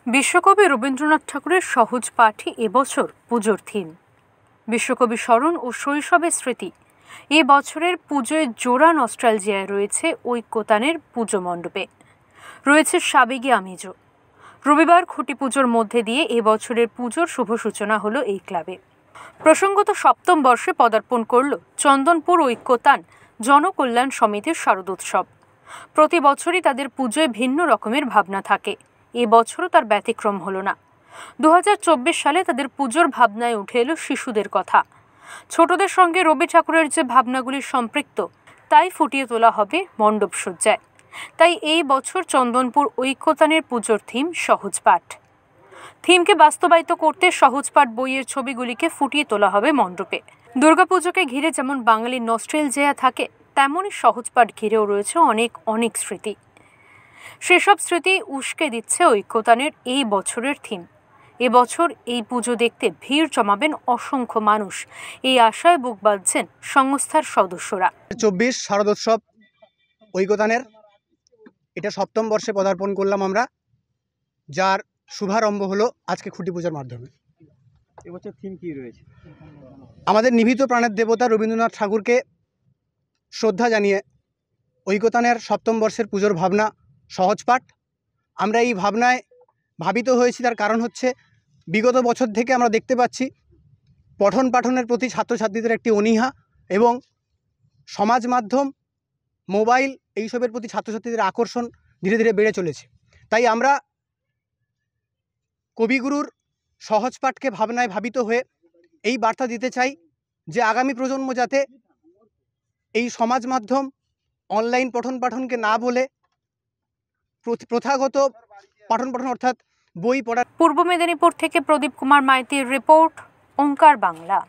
বিশ্বকবি রবীন্দ্রনাথ ঠাকুরের সহজ পাঠই এবছর পুজোর থিম। বিশ্বকবি স্মরণ ও শৈশবের স্মৃতি। এই বছরের পুজোয় জোড়া নস্টালজিয়ায় রয়েছে ঐক্যতানের পুজো মণ্ডপে, রয়েছে সাবেগী আমেজও। রবিবার খুঁটি পুজোর মধ্যে দিয়ে এবছরের পুজোর শুভ সূচনা হলো এই ক্লাবে। প্রসঙ্গত সপ্তম বর্ষে পদার্পণ করল চন্দনপুর ঐক্যতান জনকল্যাণ সমিতির শারদোৎসব। প্রতি বছরই তাদের পুজোয় ভিন্ন রকমের ভাবনা থাকে, এবছরও তার ব্যতিক্রম হলো না। 2024 সালে তাদের পুজোর ভাবনায় উঠে এলো শিশুদের কথা। ছোটদের সঙ্গে রবি ঠাকুরের যে ভাবনাগুলি সম্পৃক্ত তাই ফুটিয়ে তোলা হবে মণ্ডপ সজ্জায়। তাই এই বছর চন্দনপুর ঐক্যতানের পুজোর থিম সহজ পাঠ। থিমকে বাস্তবায়িত করতে সহজ পাঠ বইয়ের ছবিগুলিকে ফুটিয়ে তোলা হবে মণ্ডপে। দুর্গাপুজোকে ঘিরে যেমন বাঙালির নস্টালজিয়া থাকে, তেমনই সহজ পাঠ ঘিরেও রয়েছে অনেক স্মৃতি। সেসব স্মৃতি উস্কে দিচ্ছে ঐক্যতানের এই বছরের থিম। এবছর এই পুজো দেখতে ভিড় জমাবেন অসংখ্য মানুষ, এই আশায় বুক বাঁধছেন সংস্থার সদস্যরা। 24 শারদোৎসব ঐক্যতানের এটা সপ্তম বর্ষে পদার্পণ করলাম আমরা, যার শুভারম্ভ হলো আজকে খুঁটি পূজার মাধ্যমে। এবছর থিম কি রয়েছে? আমাদের নিভৃত প্রাণের দেবতা রবীন্দ্রনাথ ঠাকুরকে শ্রদ্ধা জানিয়ে ঐক্যতানের সপ্তম বর্ষের পুজোর ভাবনা সহজ পাঠ। আমরা এই ভাবনায় ভাবিত হয়েছি, তার কারণ হচ্ছে বিগত বছর থেকে আমরা দেখতে পাচ্ছি পঠন পাঠনের প্রতি ছাত্রছাত্রীদের একটি অনীহা এবং সমাজ মাধ্যম, মোবাইল এইসবের প্রতি ছাত্রছাত্রীদের আকর্ষণ ধীরে ধীরে বেড়ে চলেছে। তাই আমরা কবিগুরুর সহজ পাঠকে ভাবনায় ভাবিত হয়ে এই বার্তা দিতে চাই যে আগামী প্রজন্ম যাতে এই সমাজ মাধ্যম, অনলাইন পঠন পাঠনকে না বলে প্রথাগত পঠন পাঠন অর্থাৎ বই পড়া। পূর্ব মেদিনীপুর থেকে প্রদীপ কুমার মাইতির রিপোর্ট, ওঙ্কার বাংলা।